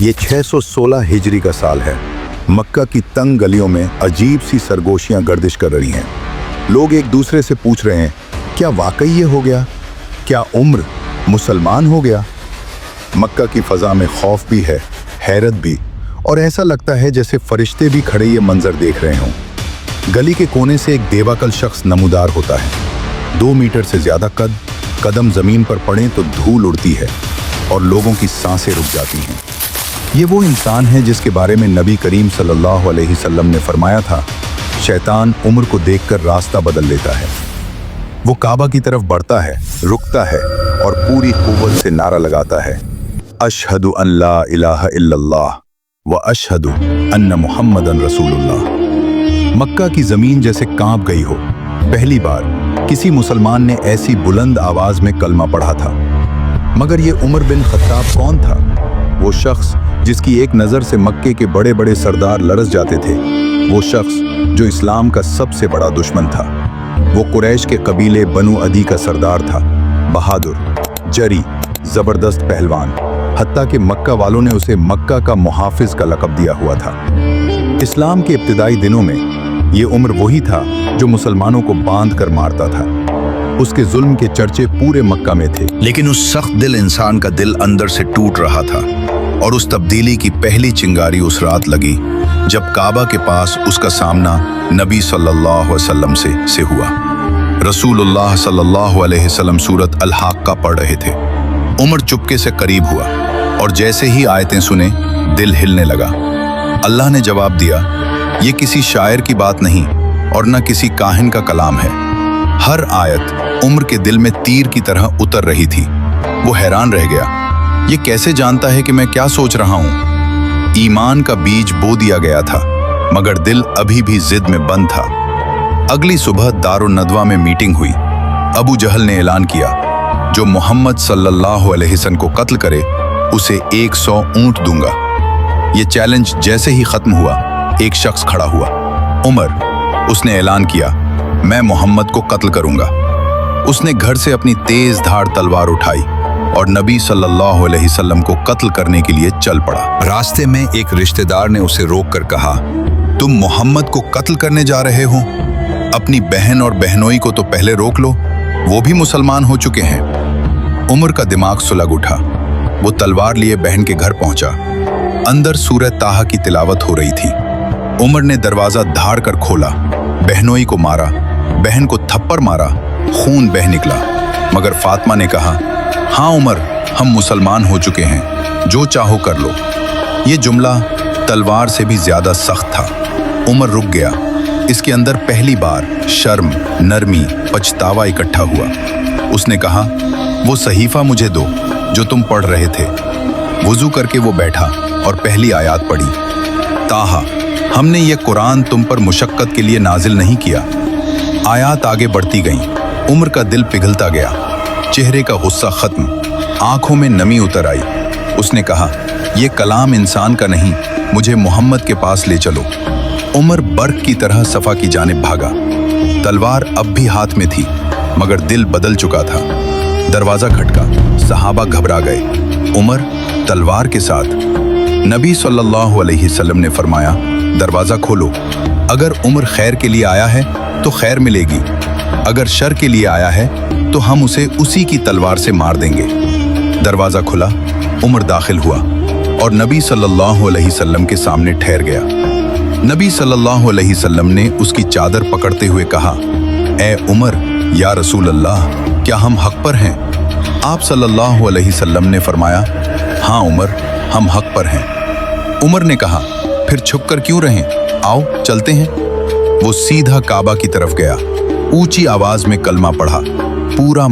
ये 616 हिजरी का साल है। मक्का की तंग गलियों में अजीब सी सरगोशियां गर्दिश कर रही हैं। लोग एक दूसरे से पूछ रहे हैं, क्या वाकई ये हो गया? क्या उम्र मुसलमान हो गया? मक्का की फ़ज़ा में खौफ भी है, हैरत भी, और ऐसा लगता है जैसे फरिश्ते भी खड़े ये मंजर देख रहे हों। गली के कोने से एक बेवकल शख्स नमूदार होता है। 2 मीटर से ज़्यादा कद, कदम ज़मीन पर पड़े तो धूल उड़ती है और लोगों की सांसें रुक जाती हैं। ये वो इंसान है जिसके बारे में नबी करीम सल्लल्लाहु अलैहि वसल्लम ने फरमाया था, शैतान उम्र को देखकर रास्ता बदल लेता है। वो काबा की तरफ बढ़ता है, रुकता है और पूरी कुव्वत से नारा लगाता है, अशहदु अन ला इलाहा इल्लल्लाह व अशहदु अन्न मुहम्मदन रसूलुल्लाह। मक्का की ज़मीन जैसे कांप गई हो। पहली बार किसी मुसलमान ने ऐसी बुलंद आवाज़ में कलमा पढ़ा था। मगर ये उमर बिन खत्ताब कौन था? वो शख्स जिसकी एक नज़र से मक्के के बड़े बड़े सरदार लरस जाते थे। वो शख्स जो इस्लाम का सबसे बड़ा दुश्मन था। वो कुरैश के कबीले बनु अदी का सरदार था, बहादुर, जरी, ज़बरदस्त पहलवान। हत्ता कि मक्का वालों ने उसे मक्का का मुहाफिज का लक़ब दिया हुआ था। इस्लाम के इब्तिदाई दिनों में ये उमर वही था जो मुसलमानों को बांध कर मारता था। उसके जुल्म के चर्चे पूरे मक्का में थे। लेकिन उस सख्त दिल इंसान का दिल अंदर से टूट रहा था और उस तब्दीली की पहली चिंगारी उस रात लगी जब काबा के पास उसका सामना नबी सल्लल्लाहु अलैहि वसल्लम से हुआ। रसूलुल्लाह सल्लल्लाहु अलैहि वसल्लम सूरत अल-हाक्का पढ़ रहे थे। उमर चुपके से करीब हुआ और जैसे ही आयतें सुने दिल हिलने लगा। अल्लाह ने जवाब दिया, ये किसी शायर की बात नहीं और न किसी काहिन का कलाम है। हर आयत उमर के दिल में तीर की तरह उतर रही थी। वो हैरान रह गया, ये कैसे जानता है कि मैं क्या सोच रहा हूँ? ईमान का बीज बो दिया गया था, मगर दिल अभी भी जिद में बंद था। अगली सुबह दारुन नदवा में मीटिंग हुई। अबू जहल ने ऐलान किया, जो मोहम्मद सल्लल्लाहु अलैहि वसल्लम को कत्ल करे उसे 100 ऊंट दूंगा। ये चैलेंज जैसे ही खत्म हुआ, एक शख्स खड़ा हुआ, उमर। उसने ऐलान किया, मैं मोहम्मद को कत्ल करूंगा। उसने घर से अपनी तेज धार तलवार उठाई और नबी सल्लल्लाहु अलैहि वसल्लम को कत्ल करने के लिए चल पड़ा। रास्ते में एक रिश्तेदार ने उसे रोककर कहा, तुम मोहम्मद को कत्ल करने जा रहे हो? अपनी बहन और बहनोई को तो पहले रोक लो, वो भी मुसलमान हो चुके हैं। उमर का दिमाग सुलग उठा। वो तलवार लिए बहन के घर पहुंचा। अंदर सूरह ताहा की तिलावत हो रही थी। उमर ने दरवाजा धाड़ कर खोला, बहनोई को मारा, बहन को थप्पड़ मारा, खून बह निकला। मगर फातिमा ने कहा, हाँ उमर, हम मुसलमान हो चुके हैं, जो चाहो कर लो। ये जुमला तलवार से भी ज्यादा सख्त था। उमर रुक गया। इसके अंदर पहली बार शर्म, नरमी, पछतावा इकट्ठा हुआ। उसने कहा, वो सहीफा मुझे दो जो तुम पढ़ रहे थे। वुजू करके वो बैठा और पहली आयत पढ़ी, ताहा, हमने ये कुरान तुम पर मुशक्कत के लिए नाजिल नहीं किया। आयत आगे बढ़ती गईं। उमर का दिल पिघलता गया, चेहरे का गुस्सा खत्म, आंखों में नमी उतर आई। उसने कहा, यह कलाम इंसान का नहीं, मुझे मोहम्मद के पास ले चलो। उमर बर्क की तरह सफा की जानिब भागा। तलवार अब भी हाथ में थी, मगर दिल बदल चुका था। दरवाजा खटका, सहाबा घबरा गए। उमर तलवार के साथ। नबी सल्लल्लाहु अलैहि वसल्लम ने फरमाया, दरवाजा खोलो। अगर उमर खैर के लिए आया है तो खैर मिलेगी, अगर शर के लिए आया है तो हम उसे उसी की तलवार से मार देंगे। दरवाजा खुला, उमर दाखिल हुआ और नबी सल्लल्लाहु अलैहि वसल्लम के सामने ठहर गया। नबी सल्लल्लाहु अलैहि वसल्लम ने उसकी चादर पकड़ते हुए कहा, ए उमर, या रसूल अल्लाह, क्या हम हक पर हैं? आप सल्लल्लाहु अलैहि वसल्लम ने फरमाया, हाँ उमर, हम हक पर हैं। उमर ने कहा, फिर छुप कर क्यों रहें, आओ चलते हैं। वो सीधा काबा की तरफ गया, ऊंची आवाज में कलमा पढ़ा। पूरा